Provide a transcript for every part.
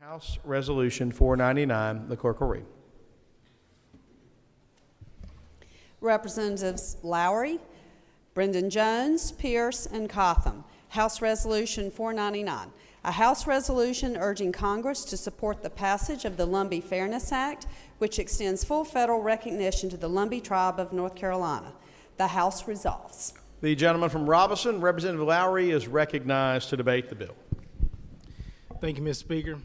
House Resolution 499, the clerk will read. Representatives Lowry, Brendan Jones, Pierce, and Thom. House Resolution 499, a House resolution urging Congress to support the passage of the Lumbee Fairness Act, which extends full federal recognition to the Lumbee Tribe of North Carolina. The House resolves. The gentleman from Robinson, Representative Lowry, is recognized to debate the bill. Thank you, Mr. Speaker.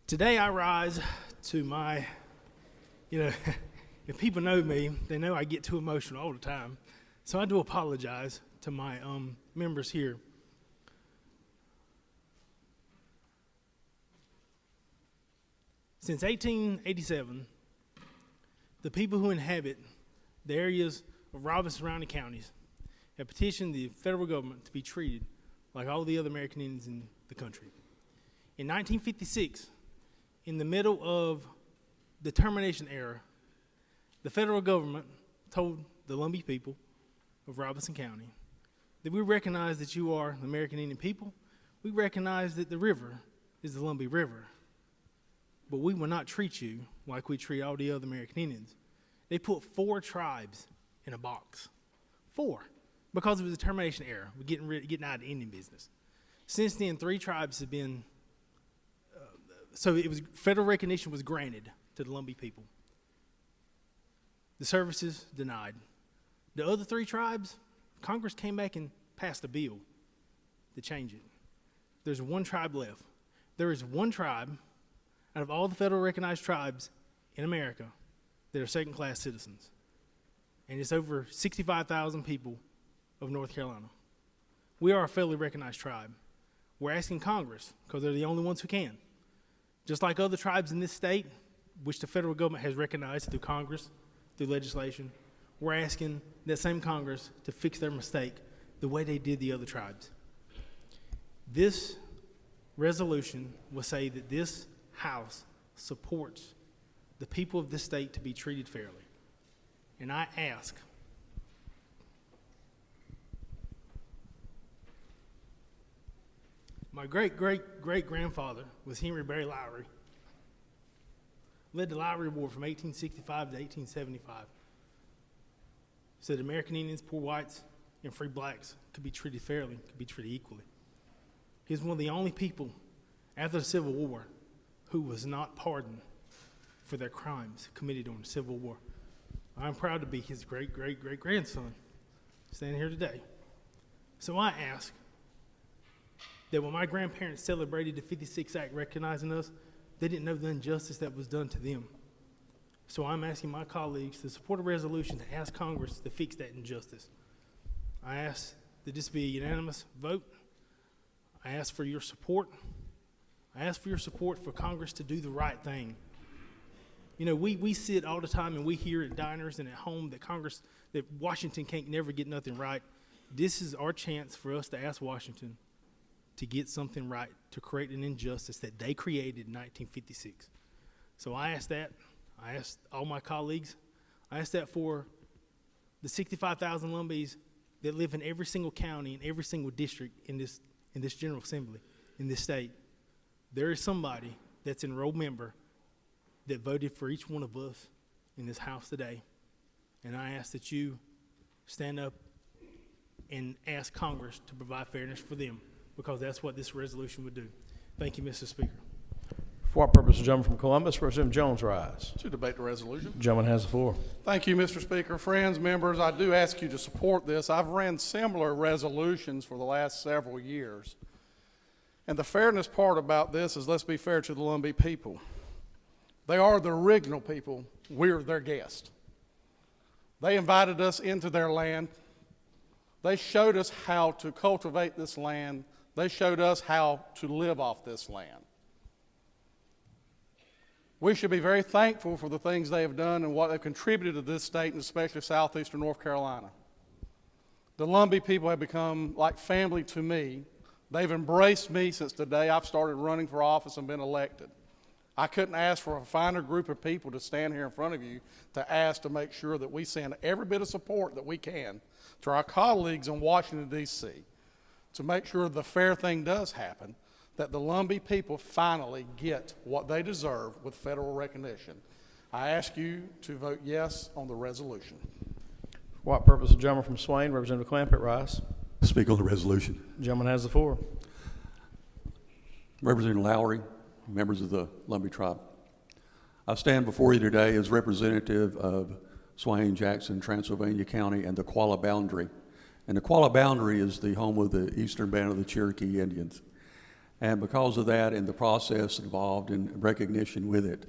Today I rise to my, if people know me, they know I get too emotional all the time. So I do apologize to my members here. Since 1887, the people who inhabit the areas of Robinson surrounding counties have petitioned the federal government to be treated like all the other American Indians in the country. In 1956, in the middle of the termination era, the federal government told the Lumbee people of Robinson County that we recognize that you are the American Indian people. We recognize that the river is the Lumbee River, but we will not treat you like we treat all the other American Indians. They put 4 tribes in a box. 4, because it was a termination era. We're getting out of the Indian business. Since then, 3 tribes have been so it was federal recognition was granted to the Lumbee people. The services denied. The other 3 tribes, Congress came back and passed a bill to change it. There's 1 tribe left. There is 1 tribe out of all the federal recognized tribes in America that are second-class citizens. And it's over 65,000 people of North Carolina. We are a federally recognized tribe. We're asking Congress, because they're the only ones who can, just like other tribes in this state, which the federal government has recognized through Congress, through legislation, we're asking that same Congress to fix their mistake the way they did the other tribes. This resolution will say that this House supports the people of this state to be treated fairly. And I ask my great-great-great-grandfather was Henry Berry Lowry. Led the Lowry War from 1865 to 1875. Said American Indians, poor whites, and free blacks could be treated fairly, could be treated equally. He was one of the only people after the Civil War who was not pardoned for their crimes committed during the Civil War. I'm proud to be his great-great-great-grandson standing here today. So I ask that when my grandparents celebrated the 56 Act recognizing us, they didn't know the injustice that was done to them. So I'm asking my colleagues to support a resolution to ask Congress to fix that injustice. I ask that this be a unanimous vote. I ask for your support. I ask for your support for Congress to do the right thing. You know, we sit all the time and we hear at diners and at home that Washington can't never get nothing right. This is our chance for us to ask Washington to get something right, to create an injustice that they created in 1956. So I ask that. I ask all my colleagues. I ask that for the 65,000 Lumbees that live in every single county and every single district in this General Assembly, in this state. There is somebody that's an enrolled member that voted for each one of us in this House today. And I ask that you stand up and ask Congress to provide fairness for them, because that's what this resolution would do. Thank you, Mr. Speaker. For what purpose, the gentleman from Columbus, Representative Jones, rise. To debate the resolution. The gentleman has the floor. Thank you, Mr. Speaker. Friends, members, I do ask you to support this. I've ran similar resolutions for the last several years. And the fairness part about this is, let's be fair to the Lumbee people. They are the original people. We're their guest. They invited us into their land. They showed us how to cultivate this land. They showed us how to live off this land. We should be very thankful for the things they have done and what they've contributed to this state, and especially southeastern North Carolina. The Lumbee people have become like family to me. They've embraced me since the day I've started running for office and been elected. I couldn't ask for a finer group of people to stand here in front of you to ask to make sure that we send every bit of support that we can to our colleagues in Washington, D.C., to make sure the fair thing does happen, that the Lumbee people finally get what they deserve with federal recognition. I ask you to vote yes on the resolution. For what purpose, the gentleman from Swain, Representative Clampett, rise. Speak on the resolution. The gentleman has the floor. Representative Lowry, members of the Lumbee Tribe. I stand before you today as representative of Swain, Jackson, Transylvania County, and the Qualla Boundary. And the Qualla Boundary is the home of the eastern band of the Cherokee Indians. And because of that and the process involved in recognition with it,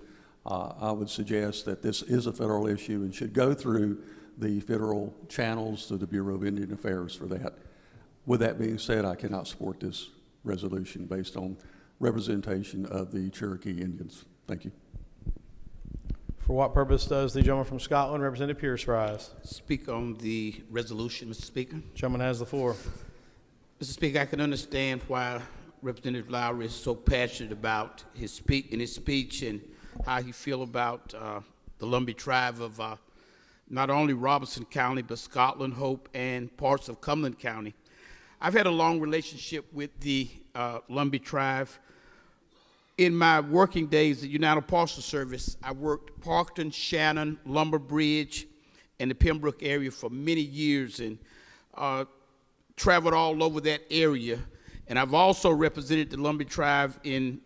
I would suggest that this is a federal issue and should go through the federal channels to the Bureau of Indian Affairs for that. With that being said, I cannot support this resolution based on representation of the Cherokee Indians. Thank you. For what purpose does the gentleman from Scotland, Representative Pierce, rise? Speak on the resolution, Mr. Speaker. Gentleman has the floor. Mr. Speaker, I can understand why Representative Lowry is so passionate about his speech and how he feel about the Lumbee Tribe of not only Robeson County, but Scotland, Hope, and parts of Cumberland County. I've had a long relationship with the Lumbee Tribe. In my working days at United Parcel Service, I worked Parkton, Shannon, Lumber Bridge, and the Pembroke area for many years and traveled all over that area. And I've also represented the Lumbee Tribe in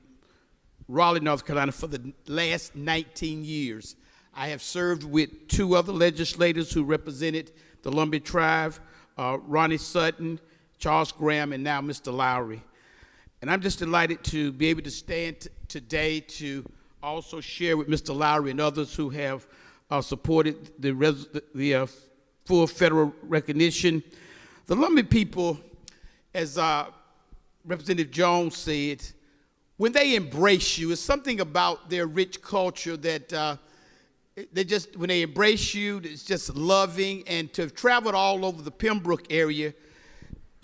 Raleigh, North Carolina for the last 19 years. I have served with two other legislators who represented the Lumbee Tribe, Ronnie Sutton, Charles Graham, and now Mr. Lowry. And I'm just delighted to be able to stand today to also share with Mr. Lowry and others who have supported the full federal recognition. The Lumbee people, as Representative Jones said, when they embrace you, it's something about their rich culture that when they embrace you, it's just loving. And to have traveled all over the Pembroke area,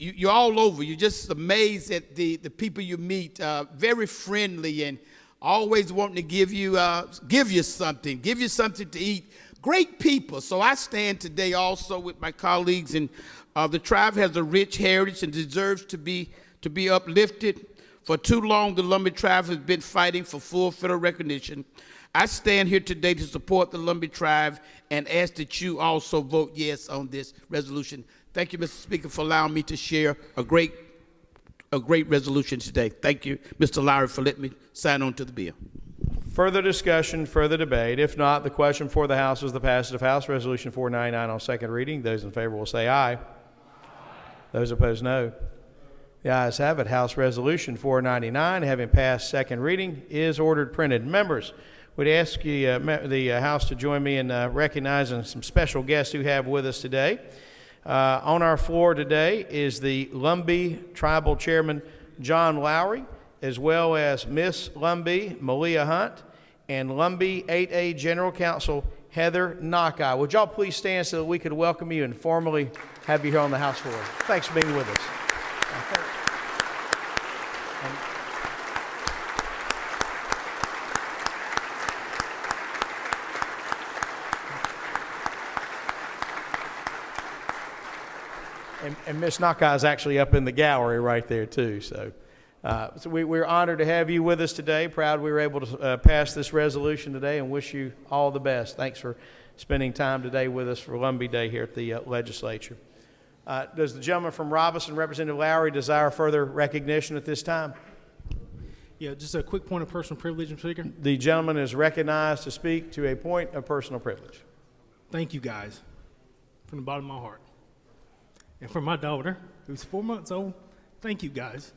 you're all over. You're just amazed at the people you meet, very friendly and always wanting to give you something to eat. Great people. So I stand today also with my colleagues, and the tribe has a rich heritage and deserves to be uplifted. For too long, the Lumbee Tribe has been fighting for full federal recognition. I stand here today to support the Lumbee Tribe and ask that you also vote yes on this resolution. Thank you, Mr. Speaker, for allowing me to share a great resolution today. Thank you, Mr. Lowry, for letting me sign on to the bill. Further discussion, further debate. If not, the question before the House is the passage of House Resolution 499 on second reading. Those in favor will say aye. Aye. Those opposed, no. The ayes have it. House Resolution 499, having passed second reading, is ordered printed. Members, we'd ask you, the House to join me in recognizing some special guests who have with us today. On our floor today is the Lumbee Tribal Chairman, John Lowry, as well as Miss Lumbee, Malia Hunt, and Lumbee 8A General Counsel, Heather Knockeye. Would y'all please stand so that we could welcome you and formally have you here on the House floor. Thanks for being with us. And Ms. Knockeye is actually up in the gallery right there, too. So we're honored to have you with us today. Proud we were able to pass this resolution today and wish you all the best. Thanks for spending time today with us for Lumbee Day here at the legislature. Does the gentleman from Robeson, Representative Lowry, desire further recognition at this time? Yeah, just a quick point of personal privilege, Mr. Speaker. The gentleman is recognized to speak to a point of personal privilege. Thank you, guys, from the bottom of my heart. And for my daughter, who's 4 months old, thank you, guys.